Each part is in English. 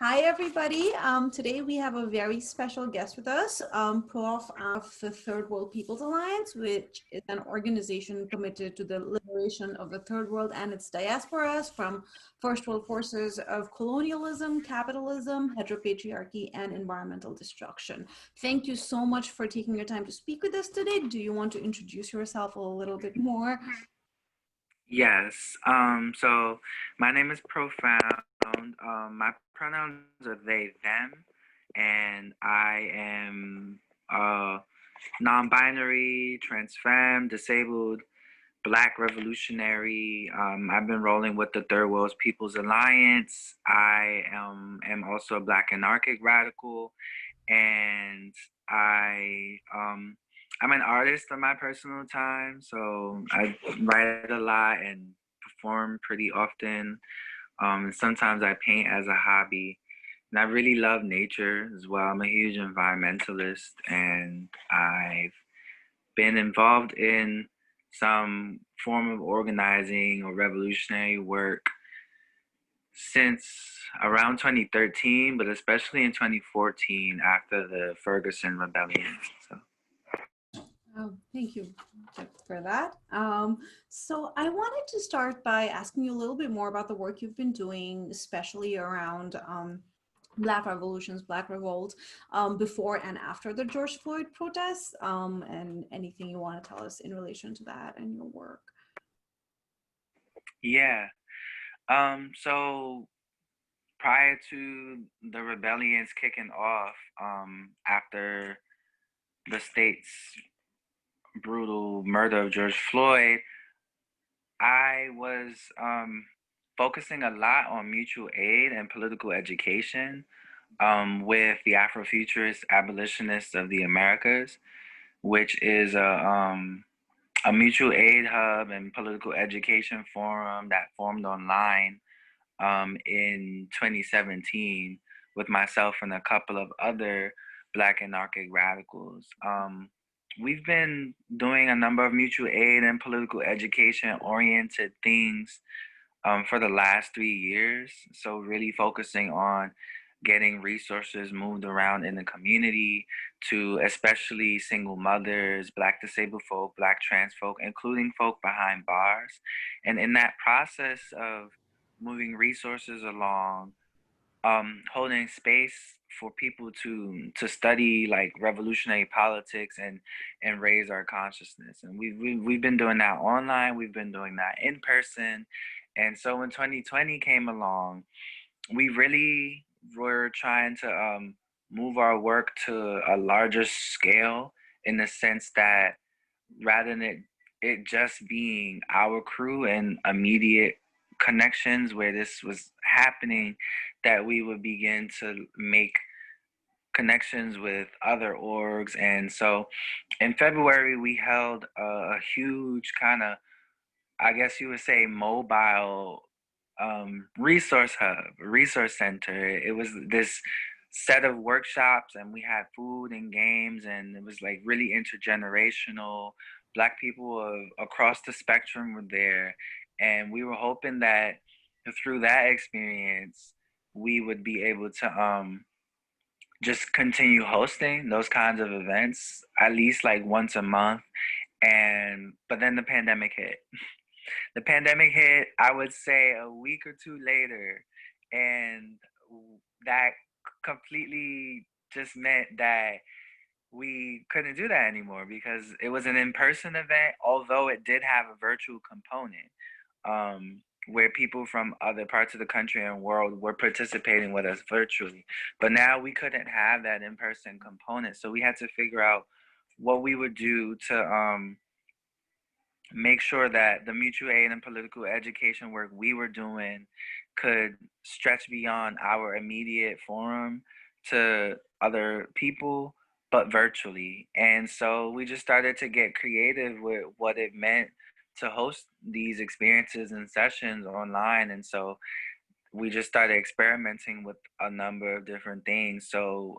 Hi, everybody. Today we have a very special guest with us, Prof. of the Third World People's Alliance, which is an organization committed to the liberation of the Third World and its diasporas from first world forces of colonialism, capitalism, heteropatriarchy, and environmental destruction. Thank you so much for taking your time to speak with us today. Do you want to introduce yourself a little bit more? Yes. So my name is Prof.Ound. My pronouns are they, them, and I am non-binary, trans femme, disabled, Black revolutionary. I've been rolling with the Third World People's Alliance. I am also a Black anarchic radical, and I'm an artist in my personal time, so I write a lot and perform pretty often. Sometimes I paint as a hobby, and I really love nature as well. I'm a huge environmentalist, and I've been involved in some form of organizing or revolutionary work since around 2013, but especially in 2014 after the Ferguson Rebellion. So. Oh, thank you for that. So I wanted to start by asking you a little bit more about the work you've been doing, especially around Black revolutions, Black revolts, before and after the George Floyd protests, and anything you want to tell us in relation to that and your work. Yeah. So prior to the rebellions kicking off, after the state's brutal murder of George Floyd, I was focusing a lot on mutual aid and political education with the Afrofuturist Abolitionists of the Americas, which is a mutual aid hub and political education forum that formed online in 2017 with myself and a couple of other Black anarchic radicals. We've been doing a number of mutual aid and political education oriented things for the last 3 years. So, really focusing on getting resources moved around in the community to especially single mothers, Black disabled folk, Black trans folk, including folk behind bars. And in that process of moving resources along, holding space for people to study like revolutionary politics and raise our consciousness. And we've been doing that online. We've been doing that in person. And so when 2020 came along, we really were trying to move our work to a larger scale in the sense that rather than it just being our crew and immediate connections where this was happening, that we would begin to make connections with other orgs. And so in February, we held a huge kind of, I guess you would say, mobile resource hub, resource center. It was this set of workshops, and we had food and games, and it was like really intergenerational. Black people across the spectrum were there, and we were hoping that through that experience, we would be able to just continue hosting those kinds of events at least like once a month. And but then the pandemic hit. The pandemic hit, I would say, a week or two later, and that completely just meant that we couldn't do that anymore because it was an in-person event, although it did have a virtual component, where people from other parts of the country and world were participating with us virtually. But now we couldn't have that in-person component, so we had to figure out what we would do to make sure that the mutual aid and political education work we were doing could stretch beyond our immediate forum to other people, but virtually. And so we just started to get creative with what it meant to host these experiences and sessions online. And so we just started experimenting with a number of different things. So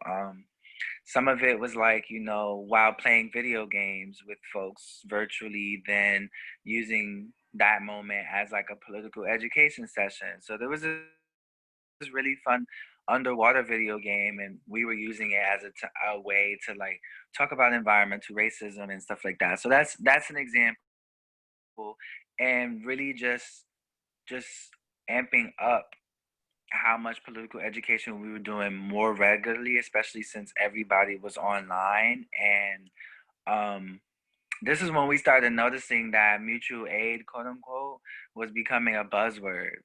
some of it was like, while playing video games with folks virtually, then using that moment as like a political education session. So there was this really fun underwater video game, and we were using it as a way to like talk about environmental racism and stuff like that. So that's an example, and really just amping up how much political education we were doing more regularly, especially since everybody was online. And this is when we started noticing that mutual aid, quote unquote, was becoming a buzzword.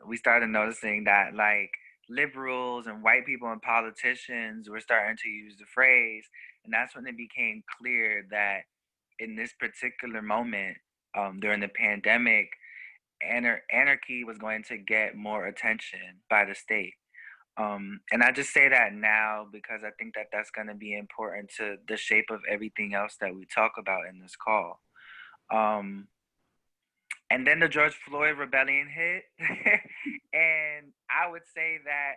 We started noticing that like liberals and white people and politicians were starting to use the phrase. And that's when it became clear that in this particular moment, during the pandemic, anarchy was going to get more attention by the state. And I just say that now because I think that that's going to be important to the shape of everything else that we talk about in this call. Um, and then the George Floyd rebellion hit, and I would say that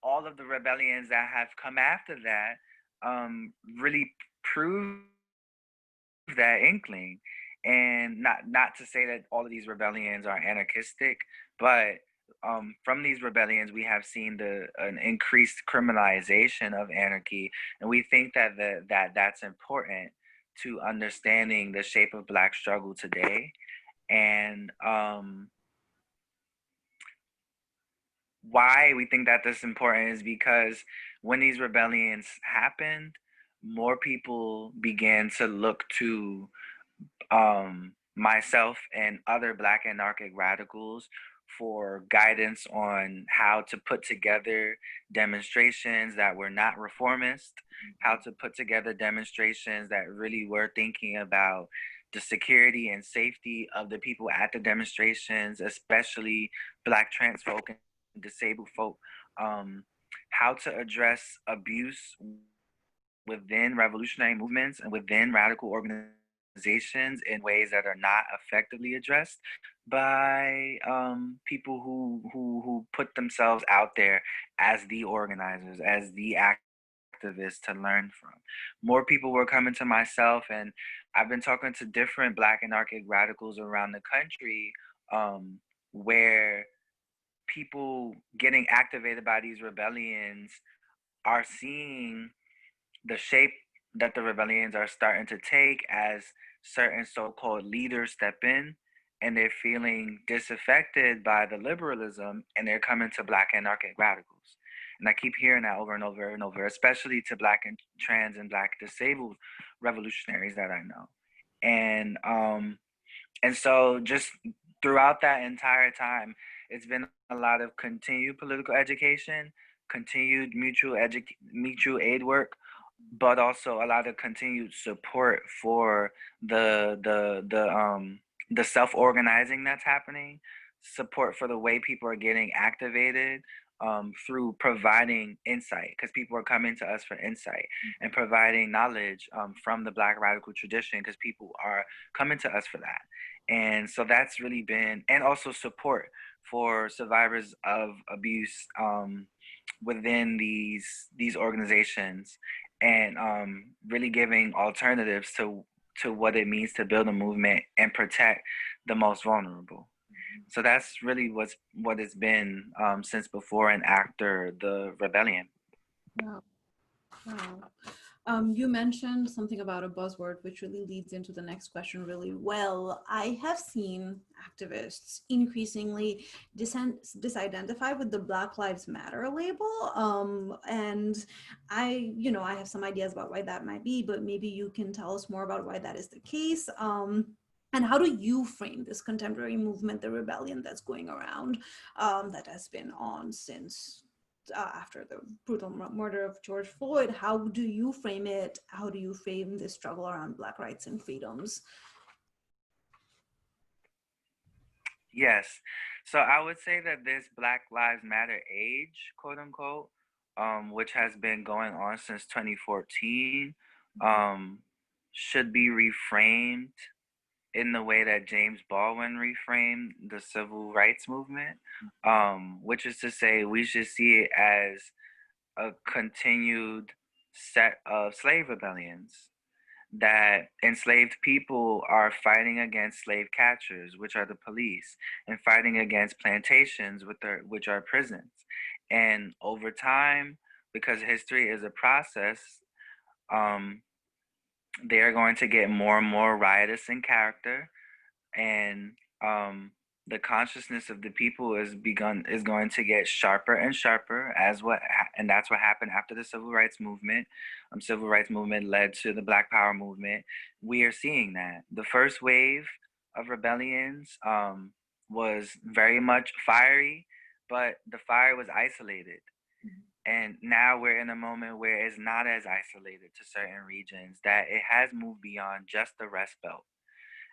all of the rebellions that have come after that really prove that inkling. And not to say that all of these rebellions are anarchistic, but from these rebellions we have seen an increased criminalization of anarchy, and we think that that's important to understanding the shape of Black struggle today. And why we think that this is important is because when these rebellions happened, more people began to look to myself and other Black anarchic radicals for guidance on how to put together demonstrations that were not reformist, how to put together demonstrations that really were thinking about the security and safety of the people at the demonstrations, especially Black trans folk and disabled folk, how to address abuse within revolutionary movements and within radical organizations in ways that are not effectively addressed by people who put themselves out there as the organizers, as the activists to learn from. More people were coming to myself, and I've been talking to different Black anarchic radicals around the country, where people getting activated by these rebellions are seeing the shape that the rebellions are starting to take as certain so-called leaders step in, and they're feeling disaffected by the liberalism, and they're coming to Black anarchic radicals. And I keep hearing that over and over and over, especially to Black and trans and Black disabled revolutionaries that I know. And so just throughout that entire time, it's been a lot of continued political education, continued mutual aid work, but also a lot of continued support for the self-organizing that's happening, support for the way people are getting activated, through providing insight, because people are coming to us for insight, and providing knowledge from the Black radical tradition, because people are coming to us for that. And so that's really been, and also support for survivors of abuse within these organizations, and really giving alternatives to what it means to build a movement and protect the most vulnerable. So that's really what it's been since before and after the rebellion. Wow. Wow. You mentioned something about a buzzword, which really leads into the next question really well. I have seen activists increasingly disidentify with the Black Lives Matter label. And I have some ideas about why that might be, but maybe you can tell us more about why that is the case. And how do you frame this contemporary movement, the rebellion that's going around, that has been on since after the brutal murder of George Floyd? How do you frame it? How do you frame the struggle around Black rights and freedoms? Yes. So I would say that this Black Lives Matter age, quote unquote, which has been going on since 2014, um, should be reframed in the way that James Baldwin reframed the civil rights movement, which is to say we should see it as a continued set of slave rebellions that enslaved people are fighting against slave catchers, which are the police, and fighting against plantations, which are prisons. And over time, because history is a process, um, they are going to get more and more riotous in character, and the consciousness of the people is going to get sharper and sharper and that's what happened after the civil rights movement. Civil rights movement led to the Black Power movement. We are seeing that the first wave of rebellions was very much fiery, but the fire was isolated. And now we're in a moment where it's not as isolated to certain regions, that it has moved beyond just the Rust Belt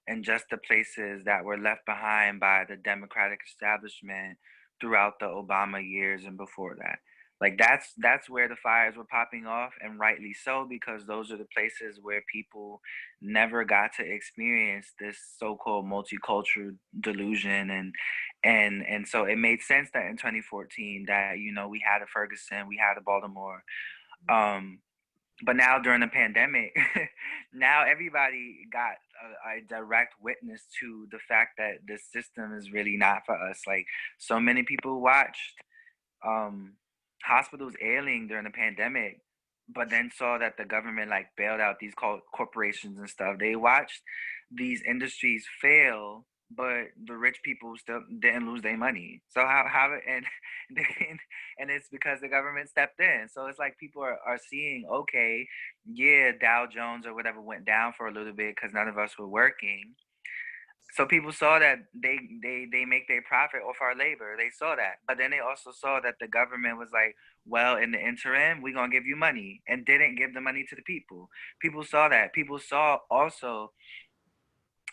and just the places that were left behind by the democratic establishment throughout the Obama years and before that. Like that's where the fires were popping off, and rightly so, because those are the places where people never got to experience this so-called multicultural delusion, and so it made sense that in 2014 that we had a Ferguson, we had a Baltimore, but now during the pandemic, now everybody got a direct witness to the fact that this system is really not for us. Like, so many people watched hospitals ailing during the pandemic, but then saw that the government like bailed out these corporations and stuff. They watched these industries fail, but the rich people still didn't lose their money. So how and and it's because the government stepped in. So it's like people are seeing, okay, yeah, Dow Jones or whatever went down for a little bit because none of us were working. So people saw that they make their profit off our labor. They saw that. But then they also saw that the government was like, well, in the interim, we're going to give you money, and didn't give the money to the people. People saw that. People saw also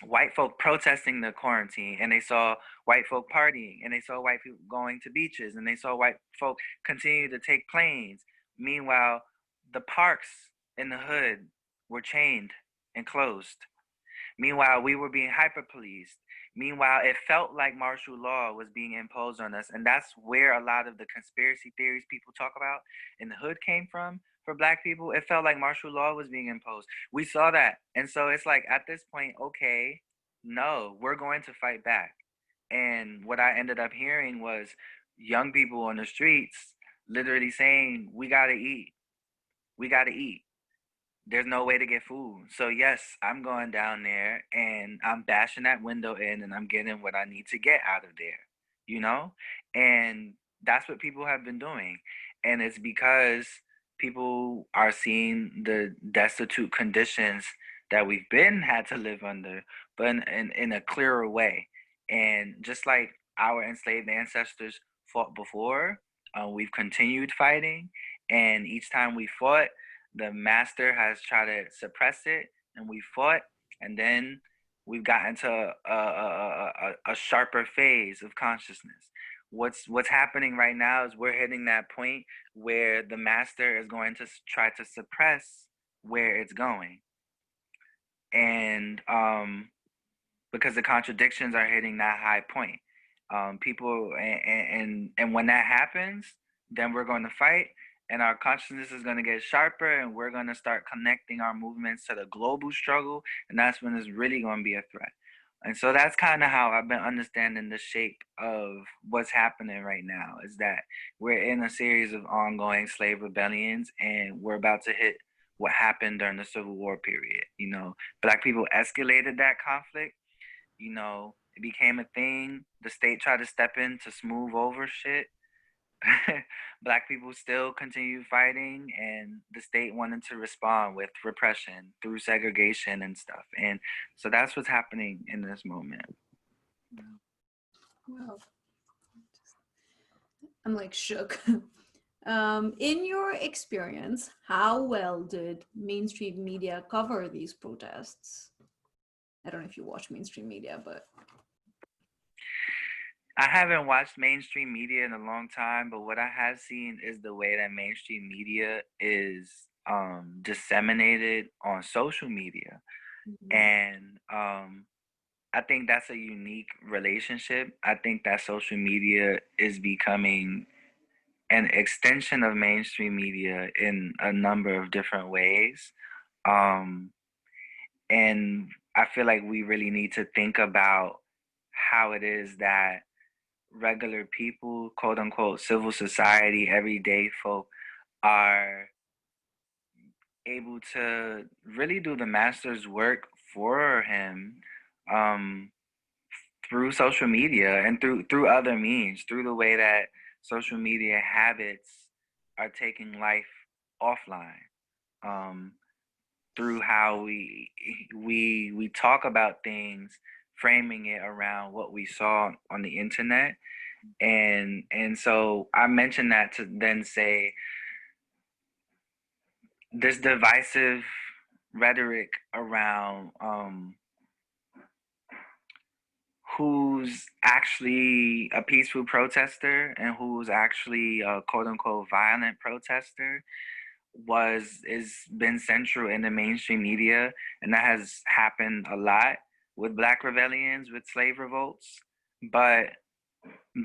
white folk protesting the quarantine, and they saw white folk partying, and they saw white people going to beaches, and they saw white folk continue to take planes. Meanwhile, the parks in the hood were chained and closed. Meanwhile, we were being hyper policed. Meanwhile, it felt like martial law was being imposed on us. And that's where a lot of the conspiracy theories people talk about in the hood came from. For Black people, it felt like martial law was being imposed. We saw that. And so it's like at this point, okay, no, we're going to fight back. And what I ended up hearing was young people on the streets literally saying, we got to eat. We got to eat. There's no way to get food. So yes, I'm going down there and I'm bashing that window in, and I'm getting what I need to get out of there, you know? And that's what people have been doing. And it's because people are seeing the destitute conditions that we've been had to live under, but in a clearer way. And just like our enslaved ancestors fought before, we've continued fighting. And each time we fought, the master has tried to suppress it, and we fought, and then we've gotten to a sharper phase of consciousness. What's happening right now is we're hitting that point where the master is going to try to suppress where it's going, and because the contradictions are hitting that high point, people and when that happens, then we're going to fight, and our consciousness is going to get sharper, and we're going to start connecting our movements to the global struggle, and that's when it's really going to be a threat. And so that's kind of how I've been understanding the shape of what's happening right now, is that we're in a series of ongoing slave rebellions, and we're about to hit what happened during the Civil War period. Black people escalated that conflict. It became a thing. The state tried to step in to smooth over shit. Black people still continue fighting, and the state wanted to respond with repression through segregation and stuff. And so that's what's happening in this moment. Wow. I'm like shook. In your experience, how well did mainstream media cover these protests? I don't know if you watch mainstream media, but I haven't watched mainstream media in a long time, but what I have seen is the way that mainstream media is disseminated on social media. And I think that's a unique relationship. I think that social media is becoming an extension of mainstream media in a number of different ways. And I feel like we really need to think about how it is that regular people, quote unquote, civil society, everyday folk, are able to really do the master's work for him, um, through social media and through other means, through the way that social media habits are taking life offline, um, through how we talk about things, framing it around what we saw on the internet. And so I mentioned that to then say this divisive rhetoric around who's actually a peaceful protester and who's actually a quote unquote violent protester is been central in the mainstream media, and that has happened a lot with Black rebellions, with slave revolts. But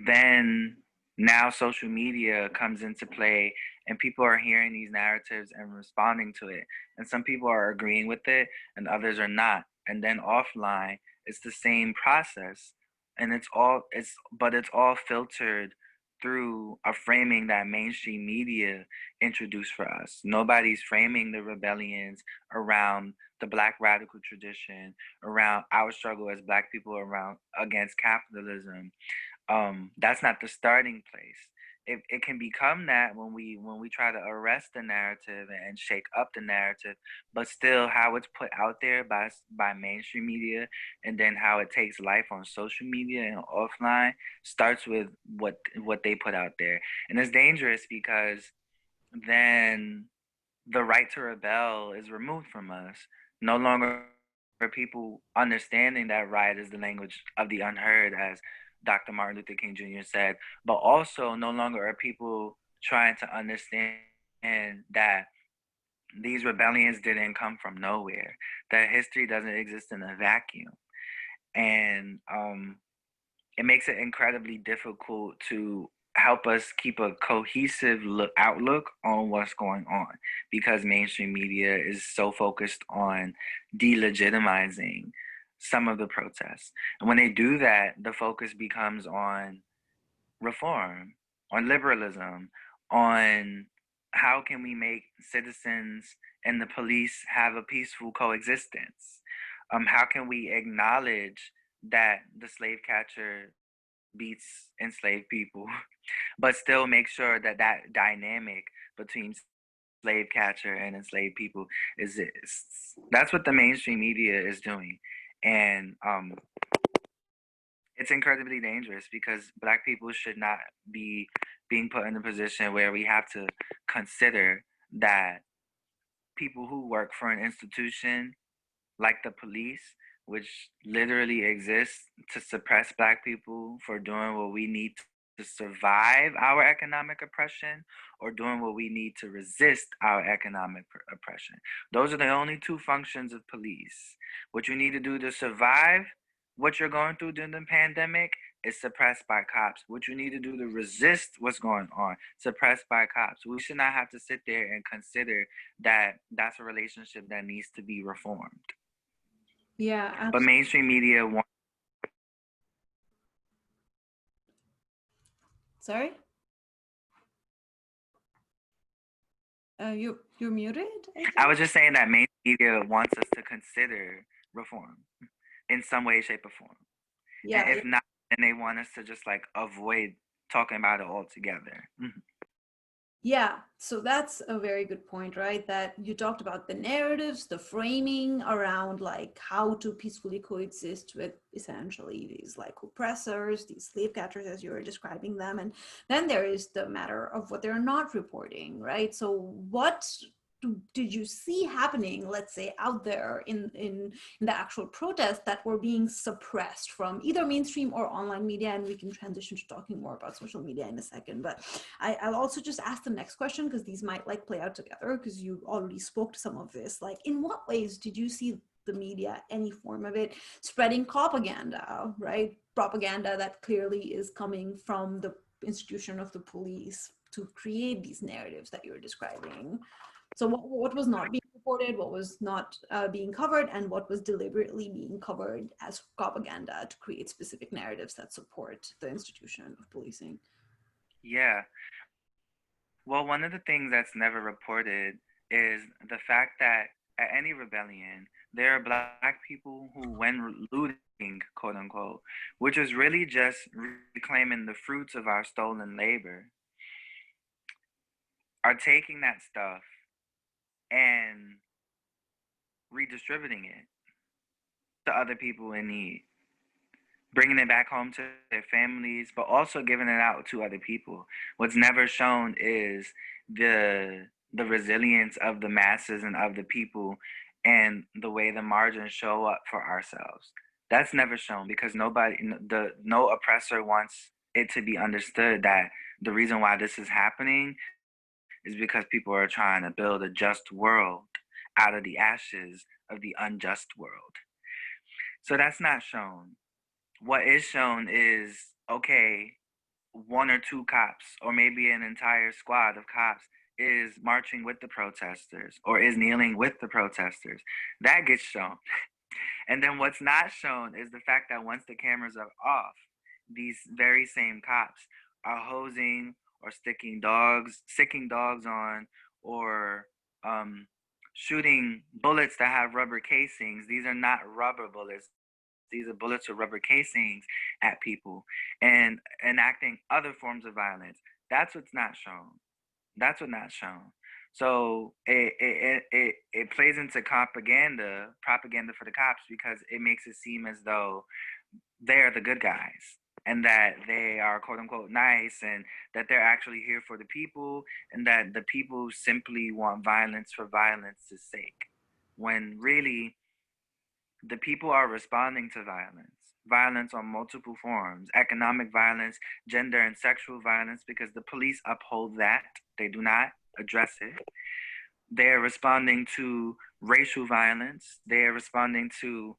then now social media comes into play, and people are hearing these narratives and responding to it, and some people are agreeing with it and others are not. And then offline it's the same process, and it's all filtered through a framing that mainstream media introduced for us. Nobody's framing the rebellions around the Black radical tradition, around our struggle as Black people around against capitalism. That's not the starting place. It can become that when we try to arrest the narrative and shake up the narrative, but still how it's put out there by mainstream media, and then how it takes life on social media and offline starts with what they put out there. And it's dangerous because then the right to rebel is removed from us. No longer are people understanding that right is the language of the unheard, as Dr. Martin Luther King Jr. said, but also no longer are people trying to understand that these rebellions didn't come from nowhere, that history doesn't exist in a vacuum. And it makes it incredibly difficult to help us keep a cohesive outlook on what's going on, because mainstream media is so focused on delegitimizing some of the protests. And when they do that, the focus becomes on reform, on liberalism, on how can we make citizens and the police have a peaceful coexistence? How can we acknowledge that the slave catcher beats enslaved people, but still make sure that that dynamic between slave catcher and enslaved people exists? That's what the mainstream media is doing. And it's incredibly dangerous because Black people should not be being put in a position where we have to consider that people who work for an institution like the police, which literally exists to suppress Black people for doing what we need to survive our economic oppression, or doing what we need to resist our economic oppression. Those are the only two functions of police. What you need to do to survive what you're going through during the pandemic is suppressed by cops. What you need to do to resist what's going on, suppressed by cops. We should not have to sit there and consider that that's a relationship that needs to be reformed. Yeah, But absolutely. mainstream media wants. Sorry? You're muted, I I think. was just saying that mainstream media wants us to consider reform in some way, shape, or form. And Yeah, if not, then they want us to just like avoid talking about it altogether. yeah, so that's a very good point, right? That you talked about the narratives, the framing around like how to peacefully coexist with essentially these like oppressors, these slave catchers, as you were describing them. And then there is the matter of what they're not reporting, right? So what did you see happening, let's say, out there in the actual protests that were being suppressed from either mainstream or online media? And we can transition to talking more about social media in a second. But I'll also just ask the next question, because these might like play out together, because you already spoke to some of this. Like, in what ways did you see the media, any form of it, spreading COPaganda, right? Propaganda that clearly is coming from the institution of the police to create these narratives that you're describing. So what was not being reported, what was not being covered, and what was deliberately being covered as propaganda to create specific narratives that support the institution of policing. Yeah. Well, one of the things that's never reported is the fact that at any rebellion, there are black people who, when looting, quote unquote, which is really just reclaiming the fruits of our stolen labor, are taking that stuff and redistributing it to other people in need, bringing it back home to their families, but also giving it out to other people. What's never shown is the resilience of the masses and of the people, and the way the margins show up for ourselves. That's never shown because no oppressor wants it to be understood that the reason why this is happening is because people are trying to build a just world out of the ashes of the unjust world. So that's not shown. What is shown is, okay, one or two cops, or maybe an entire squad of cops, is marching with the protesters or is kneeling with the protesters. That gets shown. And then what's not shown is the fact that once the cameras are off, these very same cops are hosing or sicking dogs on, or shooting bullets that have rubber casings. These are not rubber bullets. These are bullets with rubber casings at people, and enacting other forms of violence. That's what's not shown. That's what's not shown. So it plays into propaganda for the cops, because it makes it seem as though they're the good guys, and that they are quote unquote nice, and that they're actually here for the people, and that the people simply want violence for violence's sake, when really the people are responding to violence on multiple forms: economic violence, gender and sexual violence, because the police uphold that. They do not address it. They're responding to racial violence. They're responding to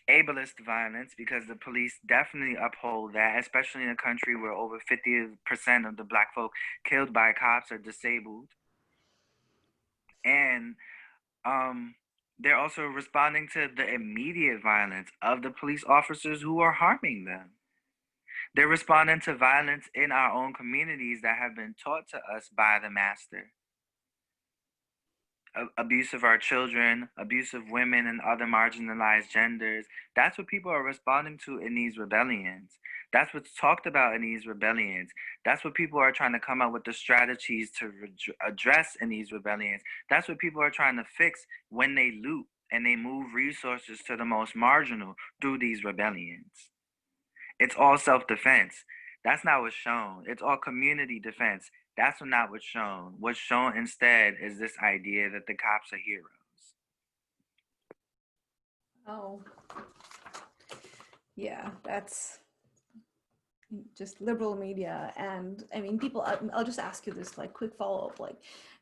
ableist violence, because the police definitely uphold that, especially in a country where over 50% of the black folk killed by cops are disabled. And they're also responding to the immediate violence of the police officers who are harming them. They're responding to violence in our own communities that have been taught to us by the master. Abuse of our children, abuse of women and other marginalized genders. That's what people are responding to in these rebellions. That's what's talked about in these rebellions. That's what people are trying to come up with the strategies to address in these rebellions. That's what people are trying to fix when they loot and they move resources to the most marginal through these rebellions. It's all self-defense. That's not what's shown. It's all community defense. That's not what's shown. What's shown instead is this idea that the cops are heroes. Oh, yeah, that's just liberal media. And I mean, people, I'll just ask you this like quick follow-up. Like,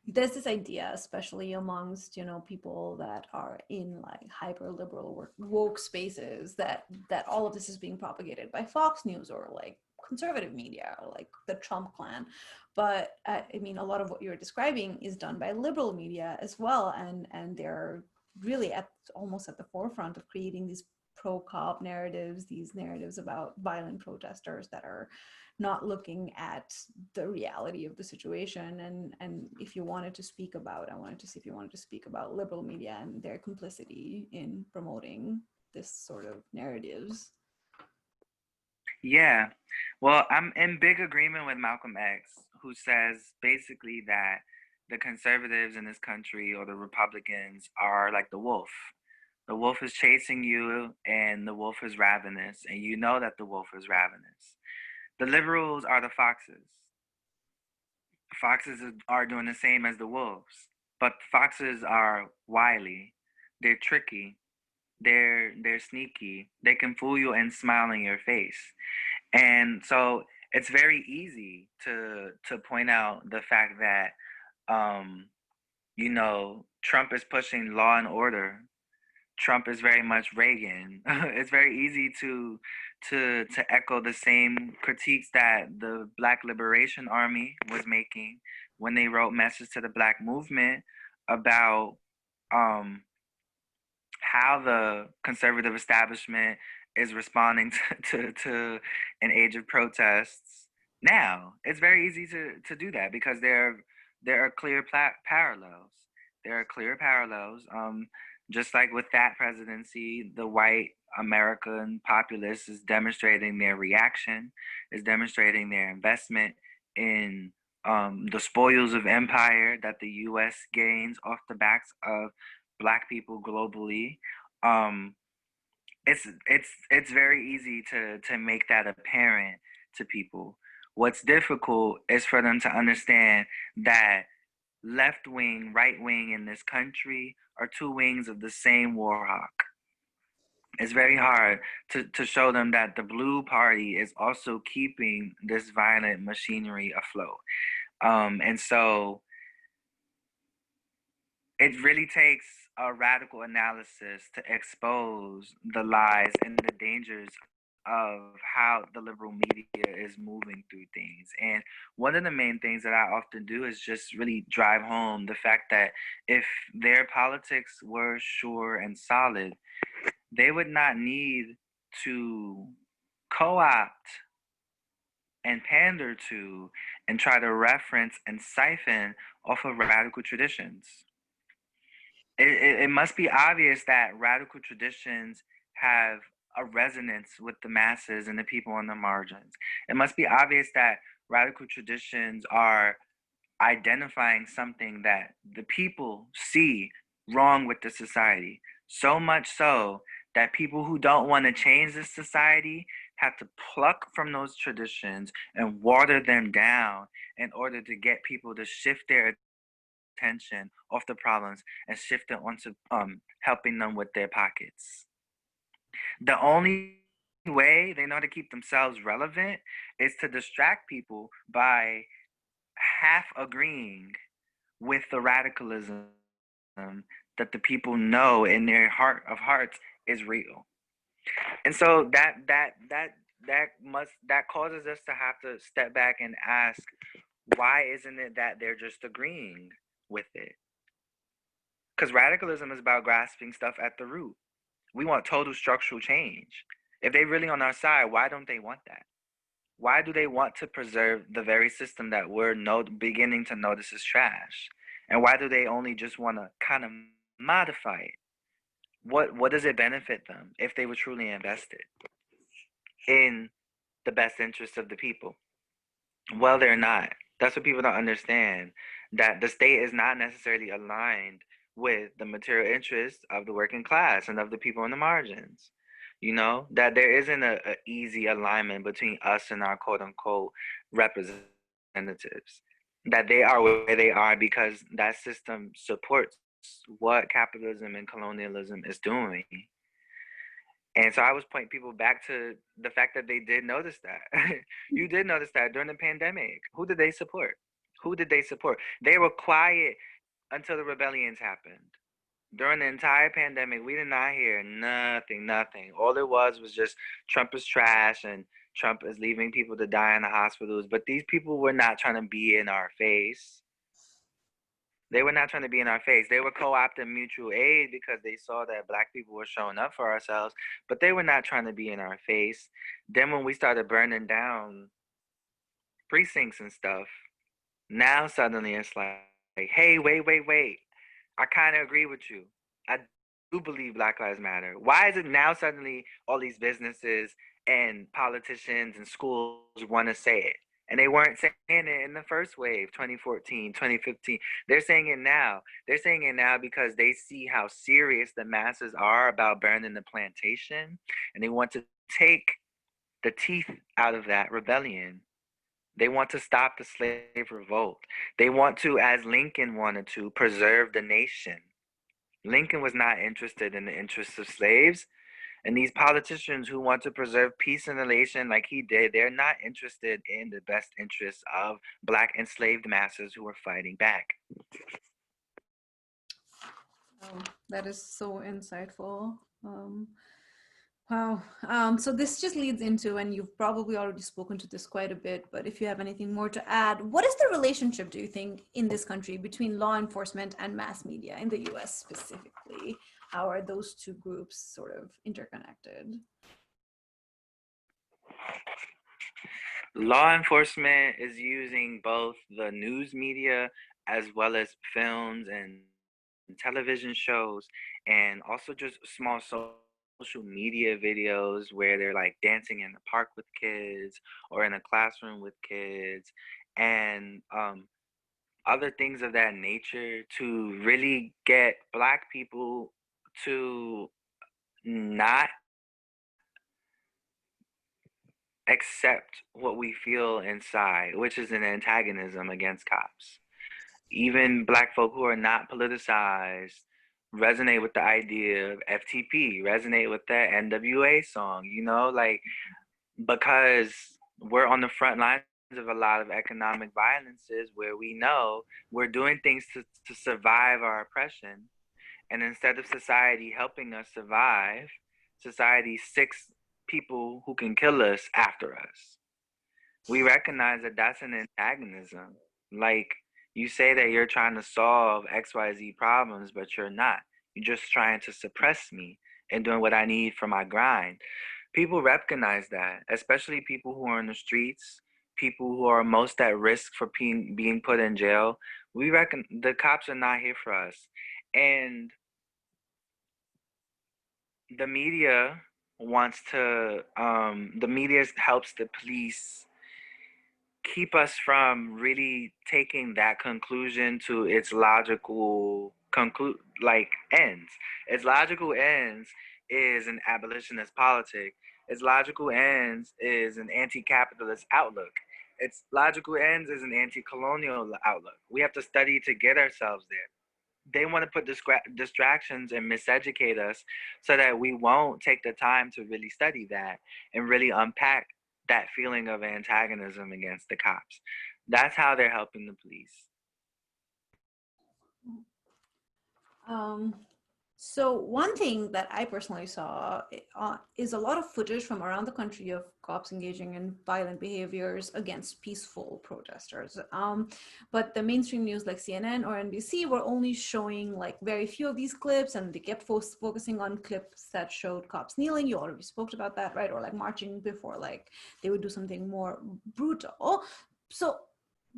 there's this idea, especially amongst, people that are in like hyper liberal woke spaces, that all of this is being propagated by Fox News or like conservative media or like the Trump clan. But I mean, a lot of what you're describing is done by liberal media as well, and they're really almost at the forefront of creating these pro-cop narratives, these narratives about violent protesters that are not looking at the reality of the situation. And if you wanted to speak about, I wanted to see if you wanted to speak about liberal media and their complicity in promoting this sort of narratives. Yeah. Well, I'm in big agreement with Malcolm X, who says basically that the conservatives in this country, or the Republicans, are like the wolf. The wolf is chasing you, and the wolf is ravenous, and you know that the wolf is ravenous. The liberals are the foxes. Foxes are doing the same as the wolves, but foxes are wily. They're tricky. They're sneaky. They can fool you and smile in your face. And so it's very easy to point out the fact that Trump is pushing law and order. Trump is very much Reagan. It's very easy to echo the same critiques that the Black Liberation Army was making when they wrote Message to the Black Movement. about um, how the conservative establishment is responding to an age of protests now. It's very easy to do that because there are clear parallels. There are clear parallels. Just like with that presidency, the white American populace is demonstrating their reaction, is demonstrating their investment in the spoils of empire that the U.S. gains off the backs of Black people globally. Um, it's very easy to make that apparent to people. What's difficult is for them to understand that left wing, right wing in this country are two wings of the same war hawk. It's very hard to show them that the blue party is also keeping this violent machinery afloat. And so it really takes a radical analysis to expose the lies and the dangers of how the liberal media is moving through things. And one of the main things that I often do is just really drive home the fact that if their politics were sure and solid, they would not need to co opt and pander to and try to reference and siphon off of radical traditions. It must be obvious that radical traditions have a resonance with the masses and the people on the margins. It must be obvious that radical traditions are identifying something that the people see wrong with the society. So much so that people who don't want to change this society have to pluck from those traditions and water them down in order to get people to shift their attention off the problems and shift it onto helping them with their pockets. The only way they know how to keep themselves relevant is to distract people by half agreeing with the radicalism that the people know in their heart of hearts is real. And so that causes us to have to step back and ask, why isn't it that they're just agreeing with it? Because radicalism is about grasping stuff at the root. We want total structural change. If they really on our side, why don't they want that? Why do they want to preserve the very system that we're beginning to notice is trash? And why do they only just want to kind of modify it? What does it benefit them if they were truly invested in the best interest of the people? Well, they're not. That's what people don't understand. That the state is not necessarily aligned with the material interests of the working class and of the people in the margins. You know, that there isn't a easy alignment between us and our quote unquote representatives. That they are where they are because that system supports what capitalism and colonialism is doing. And so I was pointing people back to the fact that they did notice that. You did notice that during the pandemic. Who did they support? Who did they support? They were quiet until the rebellions happened. During the entire pandemic, we did not hear nothing, nothing. All it was just Trump is trash and Trump is leaving people to die in the hospitals. But these people were not trying to be in our face. They were not trying to be in our face. They were co-opting mutual aid because they saw that Black people were showing up for ourselves, but they were not trying to be in our face. Then when we started burning down precincts and stuff, now suddenly it's like, hey, wait. I kind of agree with you. I do believe Black Lives Matter. Why is it now suddenly all these businesses and politicians and schools want to say it? And they weren't saying it in the first wave, 2014, 2015. They're saying it now. They're saying it now because they see how serious the masses are about burning the plantation. And they want to take the teeth out of that rebellion. They want to stop the slave revolt. They want to, as Lincoln wanted to, preserve the nation. Lincoln was not interested in the interests of slaves. And these politicians who want to preserve peace in the nation like he did, they're not interested in the best interests of Black enslaved masses who are fighting back. Oh, that is so insightful. Wow. So this just leads into, and you've probably already spoken to this quite a bit, but if you have anything more to add, what is the relationship, do you think, in this country between law enforcement and mass media, in the US specifically? How are those two groups sort of interconnected? Law enforcement is using both the news media as well as films and television shows, and also just small social media videos where they're like dancing in the park with kids or in a classroom with kids, and other things of that nature to really get Black people to not accept what we feel inside, which is an antagonism against cops. Even Black folk who are not politicized resonate with the idea of FTP, resonate with that NWA song, you know, like, because we're on the front lines of a lot of economic violences where we know we're doing things to survive our oppression. And instead of society helping us survive, society seeks people who can kill us after us. We recognize that that's an antagonism. Like, you say that you're trying to solve XYZ problems, but you're not. You're just trying to suppress me and doing what I need for my grind. People recognize that, especially people who are in the streets, people who are most at risk for being put in jail. We reckon the cops are not here for us. And the media the media helps the police keep us from really taking that conclusion to its logical ends. Its logical ends is an abolitionist politic. Its logical ends is an anti-capitalist outlook. Its logical ends is an anti-colonial outlook. We have to study to get ourselves there. They want to put distractions and miseducate us so that we won't take the time to really study that and really unpack that feeling of antagonism against the cops. That's how they're helping the police. Um, so one thing that I personally saw is a lot of footage from around the country of cops engaging in violent behaviors against peaceful protesters. But the mainstream news like CNN or NBC were only showing like very few of these clips, and they kept focusing on clips that showed cops kneeling. You already spoke about that, right? Or like marching before like they would do something more brutal. So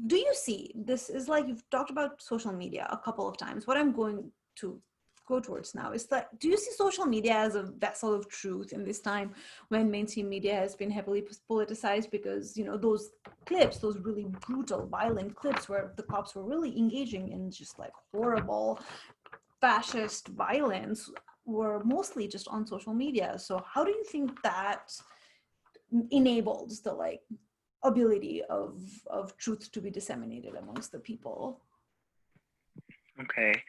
do you see, this is like, you've talked about social media a couple of times. What I'm going to go towards now is that, do you see social media as a vessel of truth in this time when mainstream media has been heavily politicized? Because, you know, those clips, those really brutal violent clips where the cops were really engaging in just like horrible fascist violence were mostly just on social media. So how do you think that enables the like ability of truth to be disseminated amongst the people? Okay.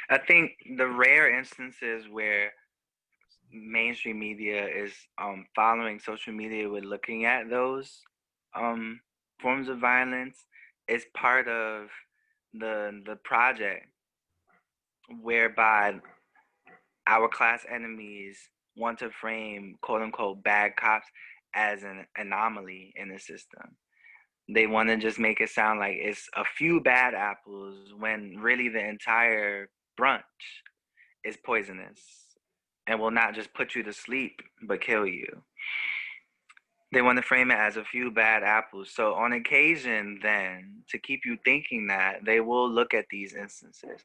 I think the rare instances where mainstream media is following social media with looking at those um, forms of violence is part of the project whereby our class enemies want to frame quote unquote bad cops as an anomaly in the system. They want to just make it sound like it's a few bad apples when really the entire brunch is poisonous and will not just put you to sleep but kill you. They want to frame it as a few bad apples. So on occasion, then, to keep you thinking that, they will look at these instances.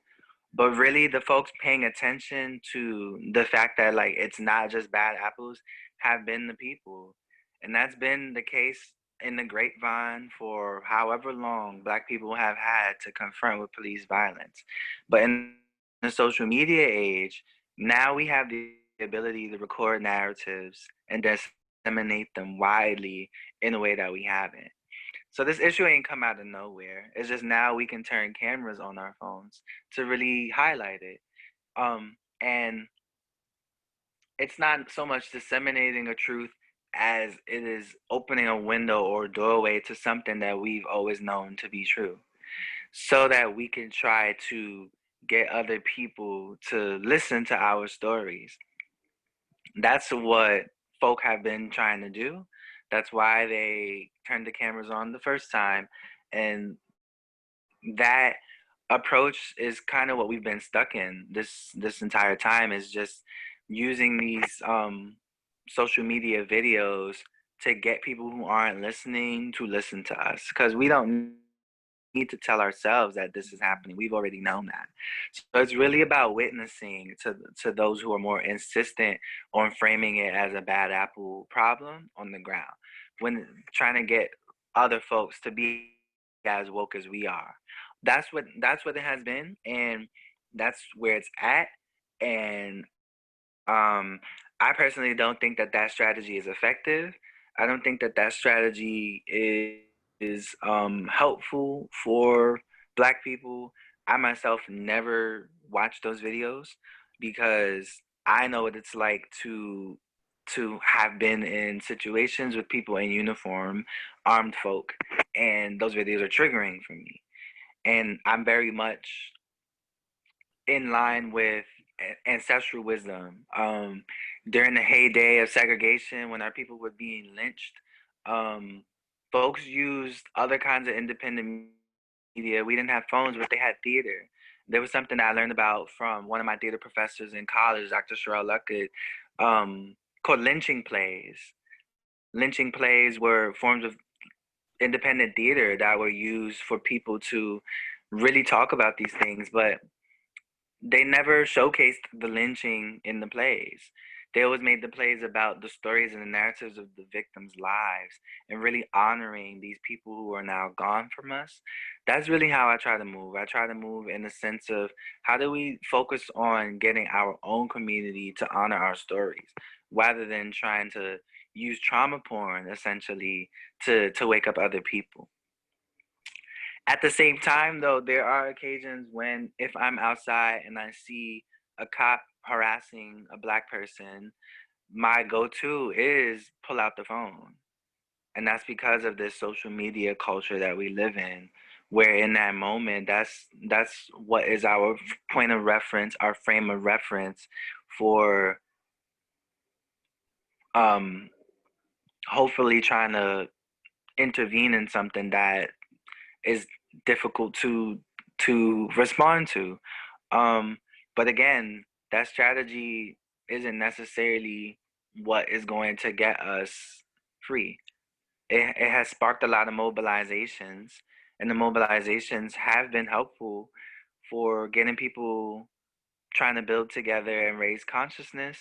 But really, the folks paying attention to the fact that like it's not just bad apples have been the people. And that's been the case in the grapevine for however long Black people have had to confront with police violence. But in the social media age, now we have the ability to record narratives and disseminate them widely in a way that we haven't. So this issue ain't come out of nowhere. It's just now we can turn cameras on our phones to really highlight it. And it's not so much disseminating a truth as it is opening a window or doorway to something that we've always known to be true, so that we can try to get other people to listen to our stories. That's what folk have been trying to do. That's why they turned the cameras on the first time. And that approach is kind of what we've been stuck in this entire time, is just using these social media videos to get people who aren't listening to listen to us, because we don't need to tell ourselves that this is happening. We've already known that. So it's really about witnessing to those who are more insistent on framing it as a bad apple problem on the ground, when trying to get other folks to be as woke as we are. That's what it has been, and that's where it's at. And I personally don't think that that strategy is effective. I don't think that that strategy is helpful for Black people. I myself never watch those videos because I know what it's like to have been in situations with people in uniform, armed folk, and those videos are triggering for me. And I'm very much in line with ancestral wisdom. During the heyday of segregation, when our people were being lynched, um, folks used other kinds of independent media. We didn't have phones, but they had theater. There was something I learned about from one of my theater professors in college, Dr. Sherelle Luckett, called lynching plays. Lynching plays were forms of independent theater that were used for people to really talk about these things, but they never showcased the lynching in the plays. They always made the plays about the stories and the narratives of the victims' lives and really honoring these people who are now gone from us. That's really how I try to move. I try to move in the sense of, how do we focus on getting our own community to honor our stories, rather than trying to use trauma porn essentially to wake up other people. At the same time, though, there are occasions when, if I'm outside and I see a cop harassing a Black person, my go-to is pull out the phone. And that's because of this social media culture that we live in, where in that moment, that's what is our point of reference, our frame of reference for um hopefully trying to intervene in something that is difficult to respond to. Um, but again, that strategy isn't necessarily what is going to get us free. It has sparked a lot of mobilizations, and the mobilizations have been helpful for getting people trying to build together and raise consciousness.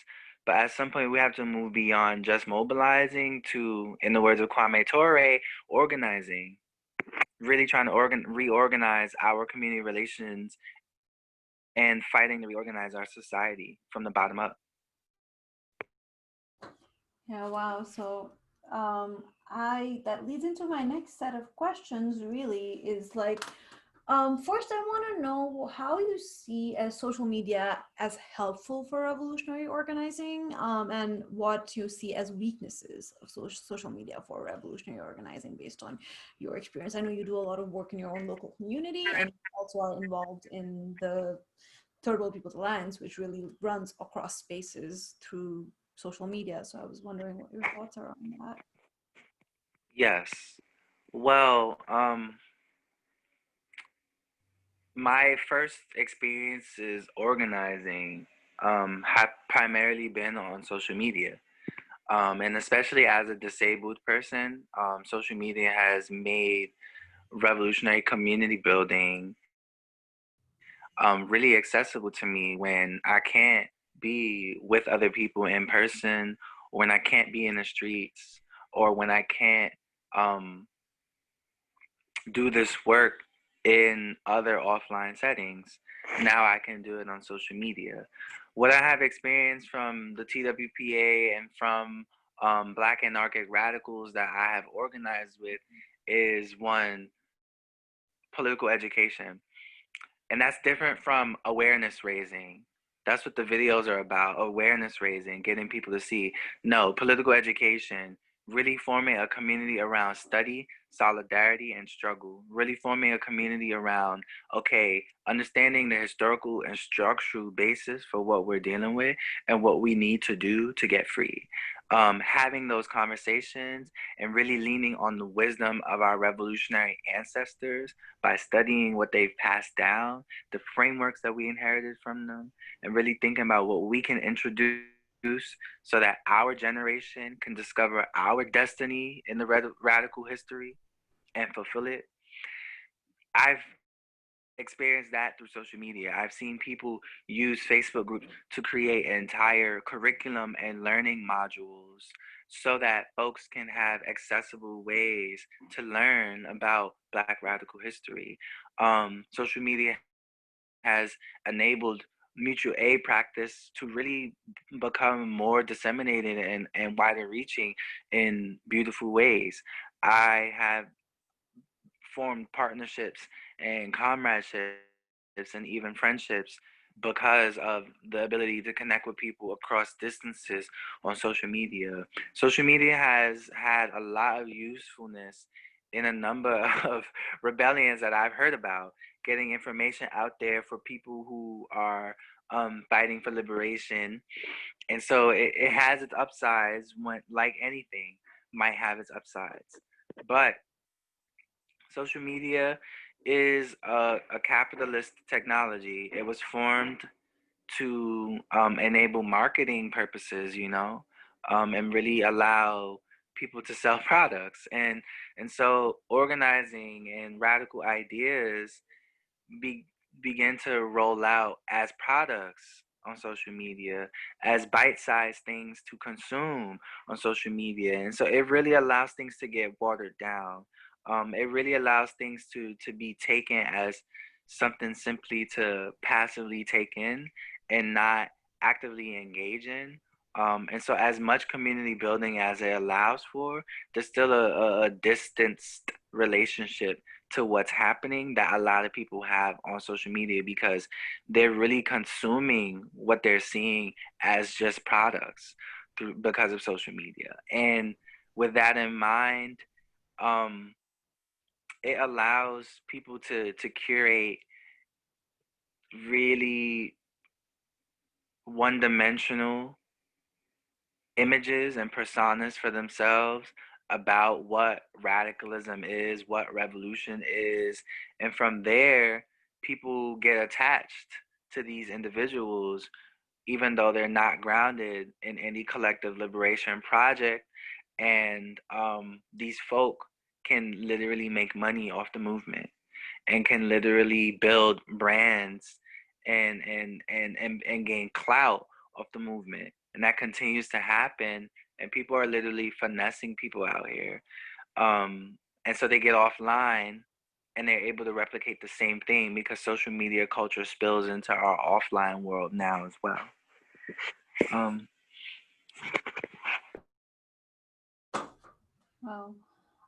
But at some point, we have to move beyond just mobilizing to, in the words of Kwame Ture, organizing, really trying to reorganize our community relations and fighting to reorganize our society from the bottom up. Yeah, wow. So I that leads into my next set of questions really is like, first I want to know how you see as social media as helpful for revolutionary organizing, and what you see as weaknesses of social media for revolutionary organizing based on your experience. I know you do a lot of work in your own local community and also are involved in the Third World People's Alliance, which really runs across spaces through social media. So I was wondering what your thoughts are on that. Yes. Well, my first experiences organizing have primarily been on social media. And especially as a disabled person, social media has made revolutionary community building really accessible to me when I can't be with other people in person, or when I can't be in the streets, or when I can't um, do this work in other offline settings. Now I can do it on social media. What I have experienced from the TWPA and from Black anarchic radicals that I have organized with is, one, political education. And that's different from awareness raising. That's what the videos are about, awareness raising, getting people to see. No, political education, really forming a community around study, solidarity, and struggle. Really forming a community around, okay, understanding the historical and structural basis for what we're dealing with and what we need to do to get free. having those conversations and really leaning on the wisdom of our revolutionary ancestors by studying what they've passed down, the frameworks that we inherited from them, and really thinking about what we can introduce so that our generation can discover our destiny in the radical history and fulfill it. I've experienced that through social media. I've seen people use Facebook groups to create entire curriculum and learning modules so that folks can have accessible ways to learn about Black radical history. Social media has enabled mutual aid practice to really become more disseminated and wider reaching in beautiful ways. I have formed partnerships and comradeships and even friendships because of the ability to connect with people across distances on social media. Social media has had a lot of usefulness in a number of rebellions that I've heard about, getting information out there for people who are fighting for liberation. And so it has its upsides when, like anything, might have its upsides. But social media is a capitalist technology. It was formed to enable marketing purposes, and really allow people to sell products. And so organizing and radical ideas be, begin to roll out as products on social media, as bite-sized things to consume on social media. And so it really allows things to get watered down. It really allows things to be taken as something simply to passively take in and not actively engage in. And so as much community building as it allows for, there's still a distanced relationship to what's happening that a lot of people have on social media because they're really consuming what they're seeing as just products because of social media. And with that in mind, um, it allows people to curate really one-dimensional images and personas for themselves about what radicalism is, what revolution is. And from there, people get attached to these individuals, even though they're not grounded in any collective liberation project. And these folk can literally make money off the movement and can literally build brands and gain clout of the movement. And that continues to happen. And people are literally finessing people out here. And so they get offline and they're able to replicate the same thing because social media culture spills into our offline world now as well. Um, Wow.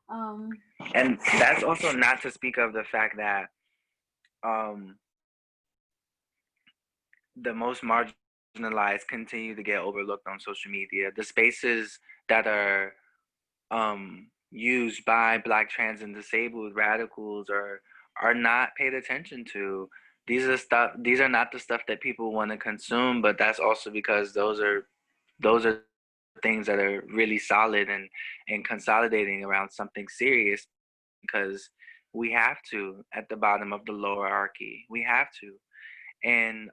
Um, and that's also not to speak of the fact that um, the most marginalized continue to get overlooked on social media. The spaces that are used by Black, trans, and disabled radicals are not paid attention to. These are not the stuff that people want to consume, but that's also because those are things that are really solid and consolidating around something serious because we have to at the bottom of the lower hierarchy. We have to. And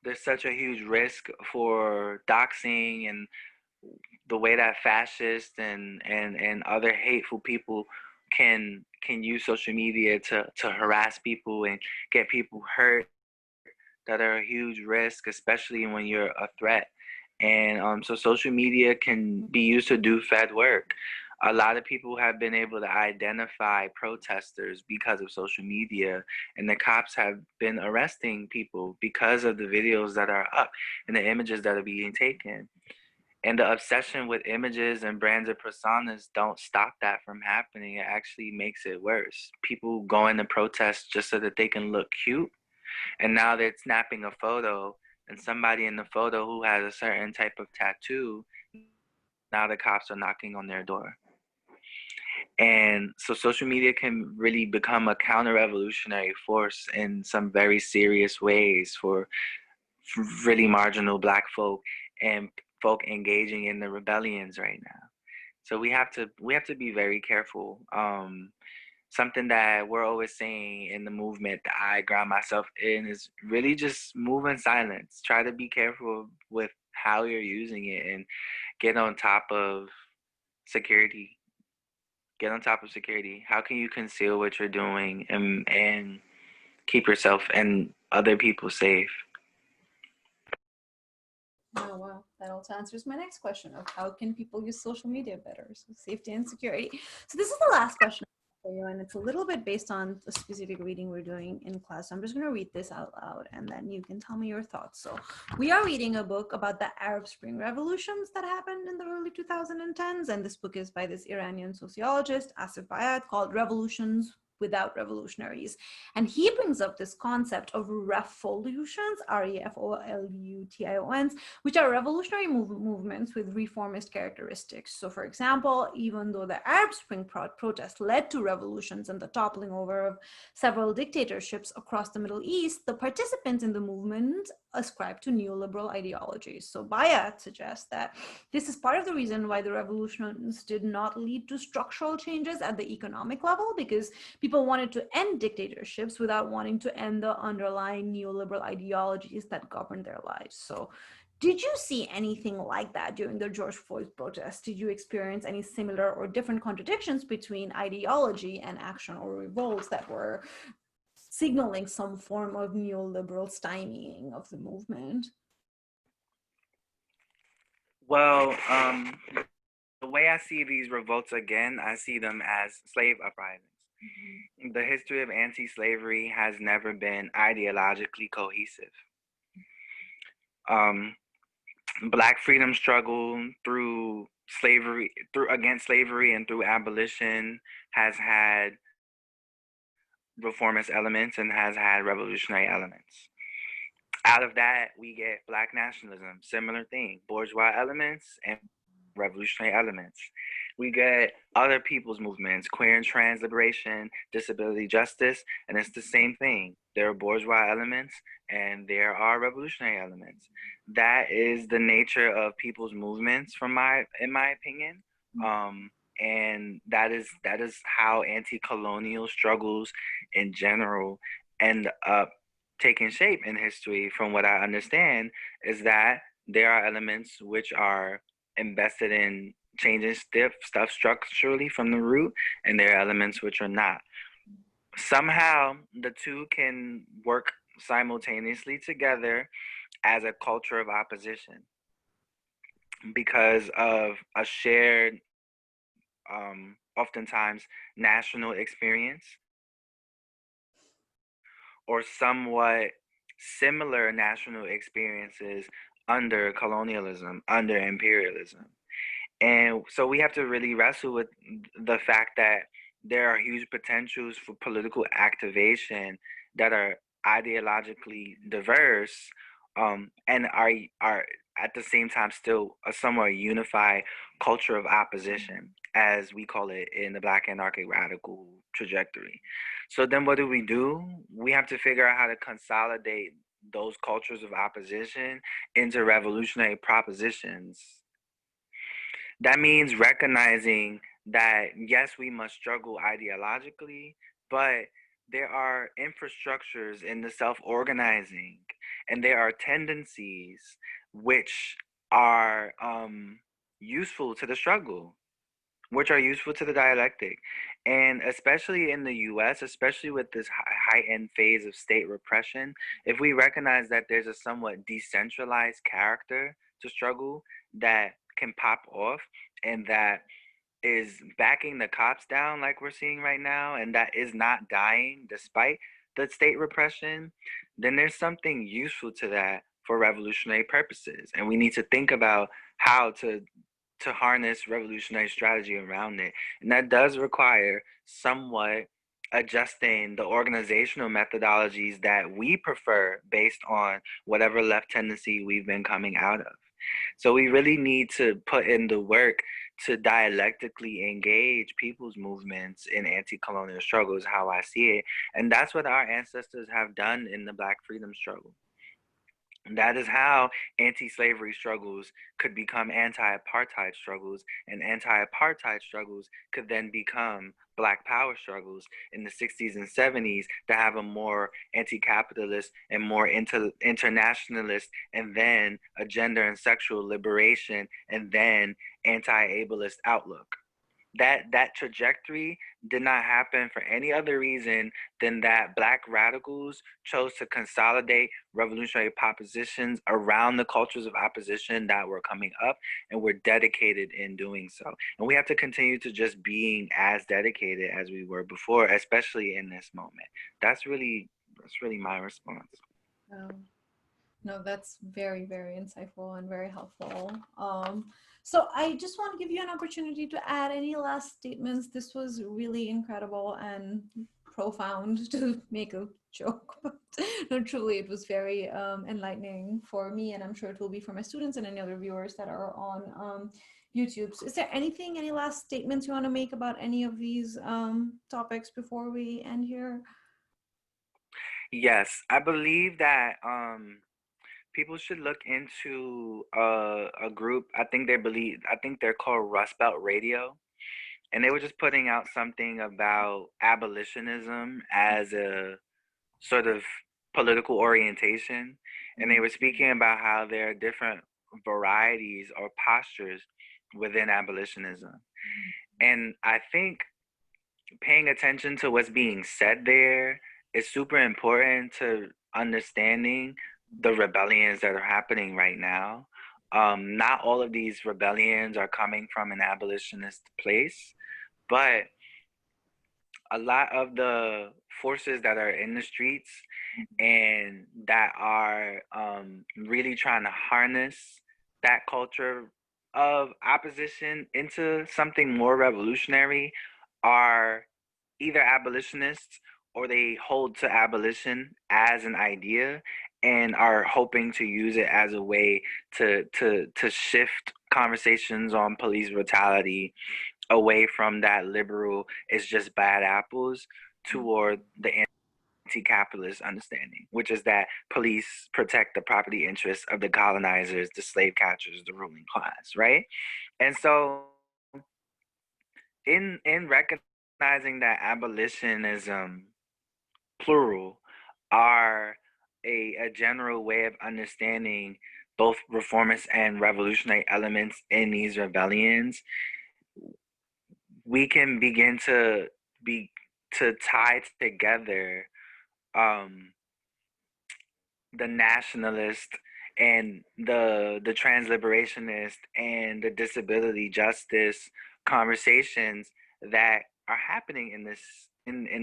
there's such a huge risk for doxing and the way that fascists and other hateful people can use social media to harass people and get people hurt that are a huge risk, especially when you're a threat. And so social media can be used to do Fed work. A lot of people have been able to identify protesters because of social media, and the cops have been arresting people because of the videos that are up and the images that are being taken. And the obsession with images and brands of personas don't stop that from happening. It actually makes it worse. People go into protests just so that they can look cute, and now they're snapping a photo and somebody in the photo who has a certain type of tattoo, now the cops are knocking on their door. And so social media can really become a counter-revolutionary force in some very serious ways for really marginal Black folk and folk engaging in the rebellions right now. So we have to be very careful. Something that we're always saying in the movement that I ground myself in is really just move in silence. Try to be careful with how you're using it and get on top of security. Get on top of security. How can you conceal what you're doing and keep yourself and other people safe? Oh, wow. That also answers my next question of how can people use social media better? So safety and security. So this is the last question for you, and it's a little bit based on the specific reading we're doing in class. So I'm just going to read this out loud, and then you can tell me your thoughts. So we are reading a book about the Arab Spring revolutions that happened in the early 2010s, and this book is by this Iranian sociologist, Asif Bayat, called Revolutions Without Revolutionaries. And he brings up this concept of revolutions, revolutions, which are revolutionary movements with reformist characteristics. So for example, even though the Arab Spring protest led to revolutions and the toppling over of several dictatorships across the Middle East, the participants in the movement ascribe to neoliberal ideologies. So Bayat suggests that this is part of the reason why the revolutions did not lead to structural changes at the economic level, because people wanted to end dictatorships without wanting to end the underlying neoliberal ideologies that govern their lives. So did you see anything like that during the George Floyd protests? Did you experience any similar or different contradictions between ideology and action or revolts that were signaling some form of neoliberal stymieing of the movement? Well, the way I see these revolts again, I see them as slave uprisings. The history of anti-slavery has never been ideologically cohesive. Black freedom struggle through slavery, through against slavery and through abolition has had reformist elements and has had revolutionary elements. Out of that, we get Black nationalism, similar thing, bourgeois elements and revolutionary elements. We get other people's movements, queer and trans liberation, disability justice, and it's the same thing. There are bourgeois elements and there are revolutionary elements. That is the nature of people's movements, in my opinion. And that is how anti-colonial struggles in general end up taking shape in history. From what I understand, is that there are elements which are invested in changing stuff structurally from the root, and there are elements which are not. Somehow, the two can work simultaneously together as a culture of opposition because of a shared, oftentimes national experience or somewhat similar national experiences under colonialism, under imperialism. And so we have to really wrestle with the fact that there are huge potentials for political activation that are ideologically diverse, and are at the same time still a somewhat unified culture of opposition, as we call it in the Black anarchic radical trajectory. So then what do? We have to figure out how to consolidate those cultures of opposition into revolutionary propositions. That means recognizing that, yes, we must struggle ideologically, but there are infrastructures in the self-organizing, and there are tendencies which are useful to the struggle, which are useful to the dialectic. And especially in the US, especially with this heightened phase of state repression, if we recognize that there's a somewhat decentralized character to struggle that can pop off and that is backing the cops down like we're seeing right now, and that is not dying despite the state repression, then there's something useful to that for revolutionary purposes. And we need to think about how to harness revolutionary strategy around it. And that does require somewhat adjusting the organizational methodologies that we prefer based on whatever left tendency we've been coming out of. So we really need to put in the work to dialectically engage people's movements in anti-colonial struggles, how I see it. And that's what our ancestors have done in the Black freedom struggle. That is how anti-slavery struggles could become anti-apartheid struggles, and anti-apartheid struggles could then become Black Power struggles in the 60s and 70s to have a more anti-capitalist and more internationalist, and then a gender and sexual liberation, and then anti-ableist outlook. That trajectory did not happen for any other reason than that Black radicals chose to consolidate revolutionary propositions around the cultures of opposition that were coming up, and were dedicated in doing so. And we have to continue to just being as dedicated as we were before, especially in this moment. That's really my response. No, that's very, very insightful and very helpful. So I just want to give you an opportunity to add any last statements. This was really incredible and profound, to make a joke, but no, truly, it was very enlightening for me, and I'm sure it will be for my students and any other viewers that are on YouTube. So is there anything, any last statements you want to make about any of these topics before we end here? Yes, I believe that people should look into a group. I think they're called Rust Belt Radio, and they were just putting out something about abolitionism as a sort of political orientation, and they were speaking about how there are different varieties or postures within abolitionism. And I think paying attention to what's being said there is super important to understanding the rebellions that are happening right now. Not all of these rebellions are coming from an abolitionist place, but a lot of the forces that are in the streets and that are really trying to harness that culture of opposition into something more revolutionary are either abolitionists, or they hold to abolition as an idea and are hoping to use it as a way to shift conversations on police brutality away from that liberal is just bad apples toward the anti-capitalist understanding, which is that police protect the property interests of the colonizers, the slave catchers, the ruling class, right? And so in recognizing that abolitionism, plural, are a general way of understanding both reformist and revolutionary elements in these rebellions, we can begin be to tie together um, the nationalist and the transliberationist and the disability justice conversations that are happening in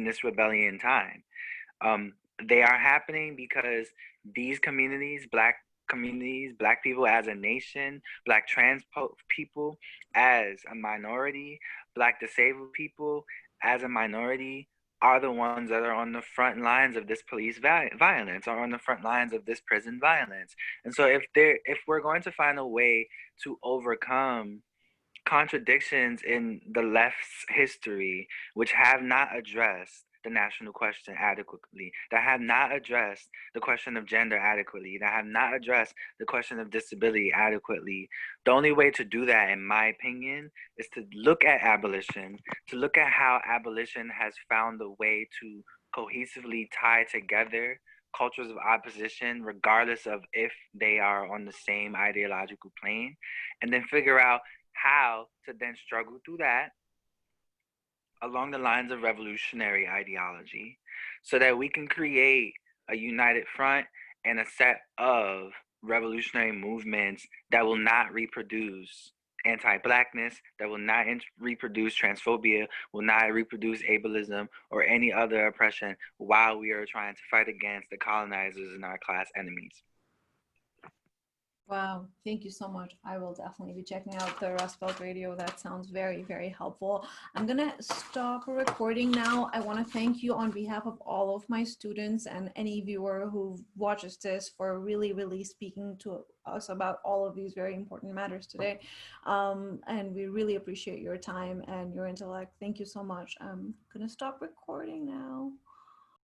this rebellion time. Um, they are happening because these communities, Black people as a nation, Black trans people as a minority, Black disabled people as a minority, are the ones that are on the front lines of this police violence, are on the front lines of this prison violence. And so if we're going to find a way to overcome contradictions in the left's history, which have not addressed the national question adequately, that have not addressed the question of gender adequately, that have not addressed the question of disability adequately. The only way to do that, in my opinion, is to look at abolition, to look at how abolition has found a way to cohesively tie together cultures of opposition, regardless of if they are on the same ideological plane, and then figure out how to then struggle through that along the lines of revolutionary ideology so that we can create a united front and a set of revolutionary movements that will not reproduce anti-blackness, that will not reproduce transphobia, will not reproduce ableism or any other oppression while we are trying to fight against the colonizers and our class enemies. Wow, thank you so much. I will definitely be checking out the Rust Belt Radio. That sounds very, very helpful. I'm gonna stop recording now. I want to thank you on behalf of all of my students and any viewer who watches this for really, really speaking to us about all of these very important matters today. And we really appreciate your time and your intellect. Thank you so much. I'm gonna stop recording now.